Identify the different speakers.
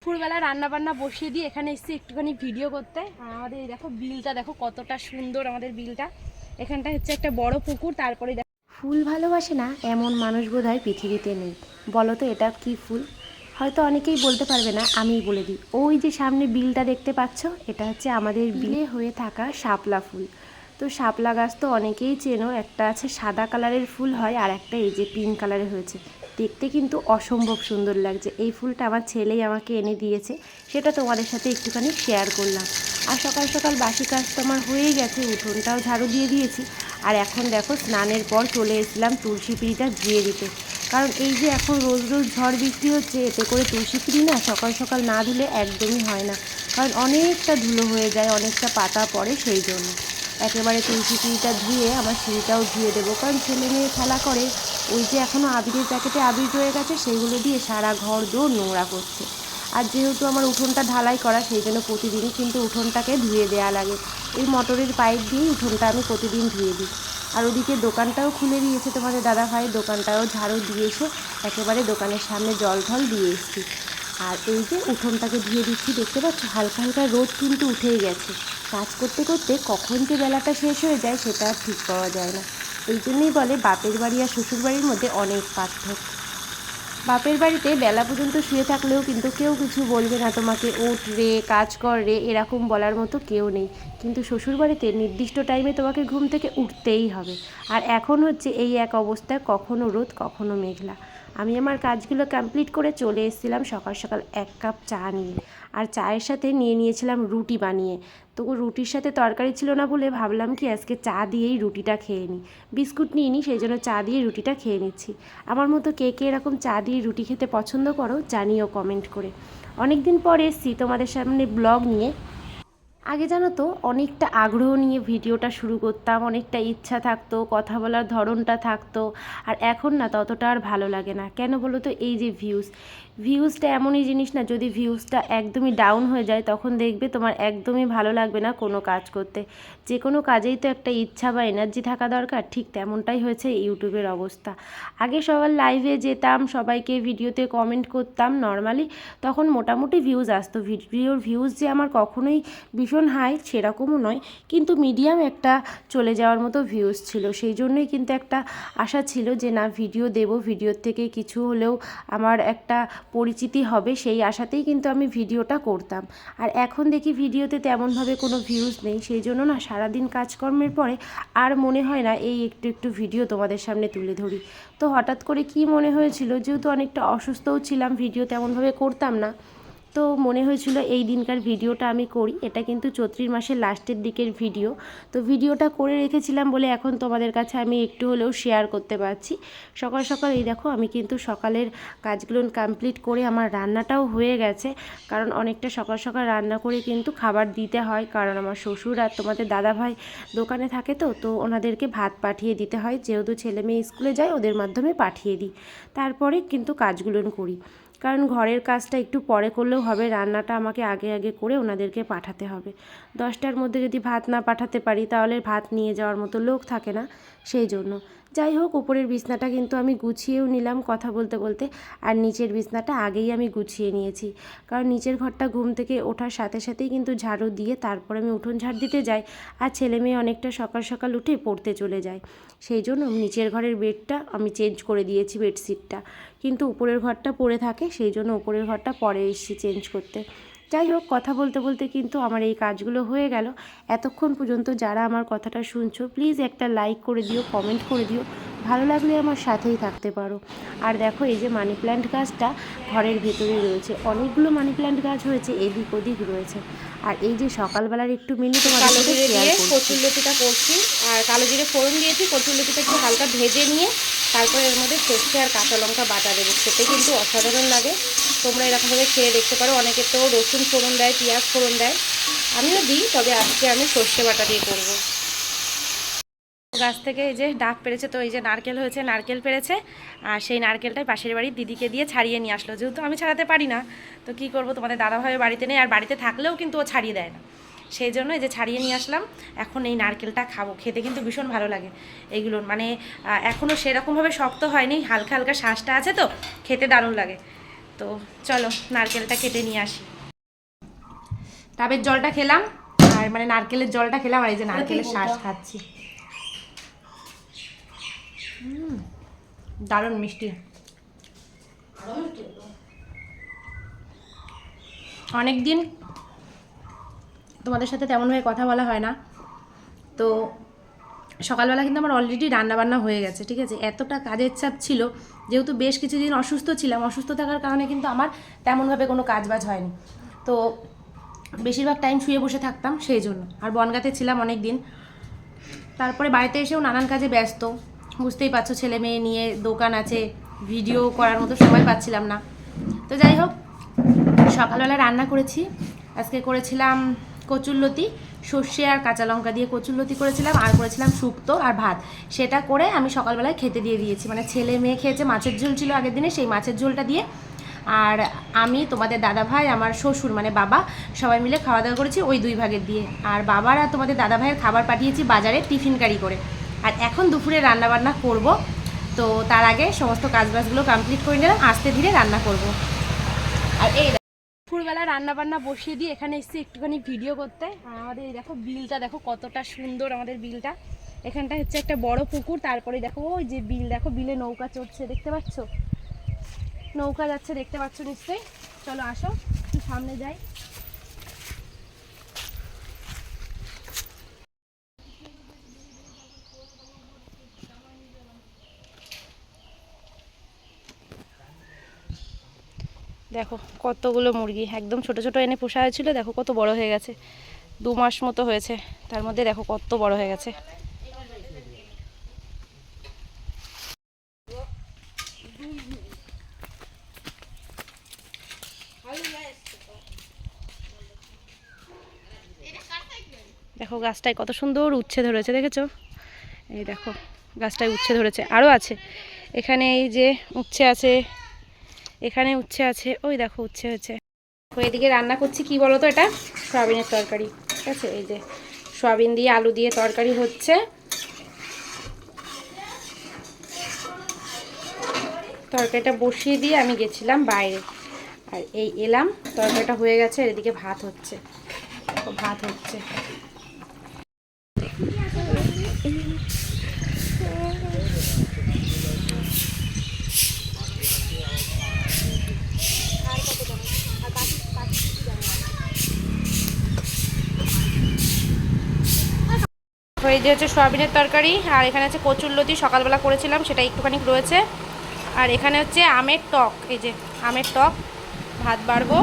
Speaker 1: দুপুরবেলা রান্না বান্না বসিয়ে দিয়ে এখানে এসেছি একটুখানি ভিডিও করতে। আর আমাদের এই দেখো বিলটা দেখো কতটা সুন্দর। আমাদের বিলটা এখানটা হচ্ছে একটা বড় পুকুর। তারপরে ফুল ভালোবাসে না এমন মানুষ বোধহয় পৃথিবীতে নেই। বলো তো এটা কি ফুল? হয়তো অনেকেই বলতে পারবে না, আমিই বলে দিই। ওই যে সামনে বিলটা দেখতে পাচ্ছ, এটা হচ্ছে আমাদের বিলে হয়ে থাকা শাপলা ফুল। তো শাপলা গাছ তো অনেকেই চেনো, একটা আছে সাদা কালারের ফুল হয়, আর একটা এই যে পিঙ্ক কালারের হয়েছে। দেখতে কিন্তু অসম্ভব সুন্দর লাগছে। এই ফুলটা আমার ছেলেই আমাকে এনে দিয়েছে, সেটা তোমাদের সাথে একটুখানি শেয়ার করলাম। আর সকাল সকাল বাসি কাজ তো আমার হয়েই গেছে, উঠোনটাও ঝাড়ু দিয়ে দিয়েছি। আর এখন দেখো স্নানের পর চলে এসেছিলাম তুলসী পিঁড়িটা ধুয়ে দিতে। কারণ এই যে এখন রোজ রোজ ঝড় বৃষ্টি হচ্ছে, এতে করে তুলসী পিঁড়ি না সকাল সকাল না ধুলে একদমই হয় না। কারণ অনেকটা ধুলো হয়ে যায়, অনেকটা পাতা পড়ে, সেই জন্য একেবারে তুলসী পিঁড়িটা ধুয়ে আমার সিঁড়িটাও ধুয়ে দেবো। কারণ ছেলে মেয়ে খেলা করে, ওই যে এখনও আবিরের প্যাকেটে আবির রয়ে গেছে, সেইগুলো দিয়ে সারা ঘর দৌড় নোংরা করছে। আর যেহেতু আমার উঠোনটা ঢালাই করা, সেই জন্য প্রতিদিনই কিন্তু উঠোনটাকে ধুয়ে দেওয়া লাগে। এই মোটরের পাইপ দিয়েই উঠোনটা আমি প্রতিদিন ধুয়ে দিই। আর ওদিকে দোকানটাও খুলে দিয়েছে তোমাদের দাদা ভাই, দোকানটাও ঝাড়ু দিয়ে এসে একেবারে দোকানের সামনে জল ঢল দিয়ে এসেছি। আর এই যে উঠোনটাকে ধুয়ে দিচ্ছি, দেখতে পাচ্ছ হালকা হালকা রোদ কিন্তু উঠেই গেছে। কাজ করতে করতে কখন যে বেলাটা শেষ হয়ে যায় সেটা আর ঠিক পাওয়া যায় না। এই জন্যই বলে বাপের বাড়ি আর শ্বশুর বাড়ির মধ্যে অনেক পার্থক্য। বাপের বাড়িতে বেলা পর্যন্ত শুয়ে থাকলেও কিন্তু কেউ কিছু বলবে না, তোমাকে ওঠ রে, কাজ কর রে, এরকম বলার মতো কেউ নেই। কিন্তু শ্বশুরবাড়িতে নির্দিষ্ট টাইমে তোমাকে ঘুম থেকে উঠতেই হবে। আর এখন হচ্ছে এই এক অবস্থায়, কখনো রোদ কখনো মেঘলা। আমি আমার কাজগুলো কমপ্লিট করে চলে এসেছিলাম সকাল সকাল এক কাপ চা নিয়ে। আর চায়ের সাথে নিয়ে নিয়েছিলাম রুটি বানিয়ে। তো রুটির সাথে তরকারি ছিল না বলে ভাবলাম কি আজকে চা দিয়েই রুটিটা খেয়ে নিই। বিস্কুট নিইনি, সেই জন্য চা দিয়ে রুটিটা খেয়ে নিচ্ছি। আমার মতো কে কে এরকম চা দিয়ে রুটি খেতে পছন্দ করো জানিও কমেন্ট করে। অনেক দিন পর এসেছি তোমাদের সামনে ব্লগ নিয়ে। আগে জানো তো অনেকটা আগ্রহ নিয়ে ভিডিওটা শুরু করতাম, অনেকটা ইচ্ছা থাকতো, কথা বলার ধরনটা থাকতো। আর এখন না ততটা আর ভালো লাগে না। কেন বলো তো? এই যে ভিউজটা এমনই জিনিস না, যদি ভিউজটা একদমই ডাউন হয়ে যায় তখন দেখবে তোমার একদমই ভালো লাগবে না কোনো কাজ করতে। যে কোনো কাজেই তো একটা ইচ্ছা বা এনার্জি থাকা দরকার, ঠিক তেমনটাই হয়েছে ইউটিউবের অবস্থা। আগে সবার লাইভে যেতাম, সবাইকে ভিডিওতে কমেন্ট করতাম নর্মালি, তখন মোটামুটি ভিউজ আসতো। ভিডিওর ভিউজ যে আমার কখনোই ভীষণ হাই সেরকমও নয়, কিন্তু মিডিয়াম একটা চলে যাওয়ার মতো ভিউজ ছিল। সেই জন্যই কিন্তু একটা আশা ছিল যে না, ভিডিও দেব, ভিডিওর থেকে কিছু হলেও আমার একটা পরিচিতি হবে, সেই আশাতেই কিন্তু আমি ভিডিওটা করতাম। আর এখন দেখি ভিডিওতে তেমনভাবে কোনো ভিউজ নেই, সেই জন্য না সারাদিন কাজকর্মের পরে আর মনে হয় না এই একটু একটু ভিডিও তোমাদের সামনে তুলে ধরি। তো হঠাৎ করে কি মনে হয়েছিল, যেহেতু অনেকটা অসুস্থও ছিলাম, ভিডিও তেমনভাবে করতাম না, তো মনে হয়েছিল এই দিনকার ভিডিওটা আমি করি। এটা কিন্তু চৈত্র মাসের লাস্টের দিকের ভিডিও। তো ভিডিওটা করে রেখেছিলাম বলে এখন তোমাদের কাছে আমি একটু হলেও শেয়ার করতে পারছি। সকাল সকাল এই দেখো আমি কিন্তু সকালের কাজগুলো কমপ্লিট করে আমার রান্নাটাও হয়ে গেছে। কারণ অনেকটা সকাল সকাল রান্না করে কিন্তু খাবার দিতে হয়, কারণ আমার শ্বশুর আর তোমাদের দাদাভাই দোকানে থাকে, তো ওনাদেরকে ভাত পাঠিয়ে দিতে হয়। যেহেতু ছেলে মেয়ে স্কুলে যায়, ওদের মাধ্যমে পাঠিয়ে দিই। তারপরে কিন্তু কাজগুলো করি, কারণ ঘরের কাজটা একটু পরে করলেও হবে, রান্নাটা আমাকে আগে আগে করে ওনাদেরকে পাঠাতে হবে। 10টার মধ্যে যদি ভাত না পাঠাতে পারি তাহলে ভাত নিয়ে যাওয়ার মতো লোক থাকে না, সেই জন্য। যাই হোক, উপরের বিছনাটা কিন্তু আমি গুছিয়েও নিলাম কথা বলতে বলতে। আর নিচের বিছনাটা আগেই আমি গুছিয়ে নিয়েছি, কারণ নিচের ঘরটা ঘুম থেকে ওঠার সাথে সাথেই কিন্তু ঝাড়ু দিয়ে তারপর আমি উঠোন ঝাড় দিতে যাই। আর ছেলে মেয়ে অনেকটা সকাল সকাল উঠে পড়তে চলে যায়, সেই জন্য নিচের ঘরের বেডটা আমি চেঞ্জ করে দিয়েছি, বেডশিটটা। কিন্তু উপরের ঘরটা পড়ে থাকে, সেই জন্য উপরের ঘরটা পরে এসেছি চেঞ্জ করতে। যাই হোক, কথা বলতে বলতে কিন্তু আমার এই কাজগুলো হয়ে গেল। এতক্ষণ পর্যন্ত যারা আমার কথাটা শুনছো, প্লিজ একটা লাইক করে দিও, কমেন্ট করে দিও, ভালো লাগলে আমার সাথেই থাকতে পারো। আর দেখো এই যে মানি প্ল্যান্ট গাছটা ঘরের ভেতরেই রয়েছে, অনেকগুলো মানি প্ল্যান্ট গাছ হয়েছে, এদিক ওদিক রয়েছে। আর এই যে সকালবেলার একটু মেনু তোমাদের সাথে শেয়ার করছি। কচুরলতিটা করছি, আর কালো জিরে ফোড়ন দিয়েছি। কচুরলতিটা একটু হালকা ভেজে নিয়ে তারপরে এর মধ্যে সর্ষে আর কাঁচা লঙ্কা বাটা দেবো, খেতে কিন্তু অসাধারণ লাগে। তোমরা এরকমভাবে খেয়ে দেখতে পারো। অনেকে তো রসুন ফোড়ন দেয়, পেঁয়াজ ফোড়ন দেয়, আমিও দিই, তবে আজকে আমি সর্ষে বাটা দিয়ে করবো। গাছ থেকে এই যে ডাব পেরেছে, তো এই যে নারকেল হয়েছে, নারকেল পেরেছে। আর সেই নারকেলটাই পাশের বাড়ির দিদিকে দিয়ে ছাড়িয়ে নিয়ে আসলো। যেহেতু আমি ছাড়াতে পারি না, তো কি করব, তোমাদের দাদাভাই বাড়িতে নেই, আর বাড়িতে থাকলেও কিন্তু ও ছাড়িয়ে দেয় না, সেই জন্য এই যে ছাড়িয়ে নিয়ে আসলাম। এখন এই নারকেলটা খাবো, খেতে কিন্তু ভীষণ ভালো লাগে এইগুলোর, মানে এখনও সেরকমভাবে শক্ত হয়নি, হালকা হালকা শ্বাসটা আছে, তো খেতে দারুণ লাগে। তো তো চলো নারকেলটা কেটে নিয়ে আসি। ডাবের জলটা খেলাম আর মানে নারকেলের জলটা খেলাম আর এই যে নারকেলের শ্বাস খাচ্ছি। দারুণ মিষ্টি। অনেক দিন তোমাদের সাথে তেমনভাবে কথা বলা হয় না, তো সকালবেলা কিন্তু আমার অলরেডি রান্নাবান্না হয়ে গেছে, ঠিক আছে। এতটা কাজের চাপ ছিল, যেহেতু বেশ কিছুদিন অসুস্থ ছিলাম, অসুস্থ থাকার কারণে কিন্তু আমার তেমনভাবে কোনো কাজবাজ হয়নি, তো বেশিরভাগ টাইম শুয়ে বসে থাকতাম সেই জন্য। আর বনগাঁতে ছিলাম অনেক দিন, তারপরে বাড়িতে এসেও নানান কাজে ব্যস্ত, বুঝতেই পারছো, ছেলে মেয়ে নিয়ে দোকান আছে, ভিডিও করার মতো সময় পাচ্ছিলাম না। তো যাই হোক, সকালবেলা রান্না করেছি, আজকে করেছিলাম কচুরলতি, সর্ষে আর কাঁচা লঙ্কা দিয়ে কচুরলতি করেছিলাম, আর করেছিলাম শুক্তো আর ভাত। সেটা করে আমি সকালবেলায় খেতে দিয়ে দিয়েছি, মানে ছেলে মেয়ে খেয়েছে, মাছের ঝোল ছিল আগের দিনে, সেই মাছের ঝোলটা দিয়ে। আর আমি, তোমাদের দাদা ভাই, আমার শ্বশুর মানে বাবা, সবাই মিলে খাওয়া দাওয়া করেছি ওই 2 ভাগের দিয়ে। আর বাবার আর তোমাদের দাদা ভাইয়ের খাবার পাঠিয়েছি বাজারে টিফিন কারি করে। আর এখন দুপুরে রান্নাবান্না করব, তো তার আগে সমস্ত কাজবাজগুলো কমপ্লিট করে নিলাম, আস্তে ধীরে রান্না করব। আর এই দুপুরবেলা রান্নাবান্না বসিয়ে দিয়ে এখানে এসেছি একটুখানি ভিডিও করতে। আর আমাদের এই দেখো বিলটা দেখো কতটা সুন্দর, আমাদের বিলটা। এখানটা হচ্ছে একটা বড় পুকুর, তারপরে দেখো ওই যে বিল, দেখো বিলে নৌকা চড়ছে, দেখতে পাচ্ছ, নৌকা যাচ্ছে, দেখতে পাচ্ছ নিশ্চয়ই। চলো আসো একটু সামনে যাই। দেখো কতগুলো মুরগি, একদম ছোট ছোট এনে পোষা হয়েছিল, দেখো কত বড় হয়ে গেছে, 2 মাস মতো হয়েছে, তার মধ্যে দেখো কত বড় হয়ে গেছে। দেখো গাছটায় কত সুন্দর উচ্ছে ধরেছে, দেখেছো? এই দেখো গাছটায় উচ্ছে ধরেছে, আরও আছে এখানে, এই যে উচ্ছে আছে, এখানে উচ্ছে আছে, ওই দেখো উচ্ছে হয়েছে। এদিকে রান্না করছি কি বলো তো, এটা সয়াবিনের তরকারি, ঠিক আছে। এই যে সয়াবিন দিয়ে আলু দিয়ে তরকারি হচ্ছে, তরকারিটা বসিয়ে দিয়ে আমি গেছিলাম বাইরে, আর এই এলাম, তরকারিটা হয়ে গেছে, আর এদিকে ভাত হচ্ছে, ভাত হচ্ছে। এই যে হচ্ছে সয়াবিনের তরকারি, আর এখানে হচ্ছে কচুরলতি সকালবেলা করেছিলাম, সেটা একটুখানি রয়েছে। আর এখানে হচ্ছে আমের টক, এই যে আমের টক, ভাত বাড়বো,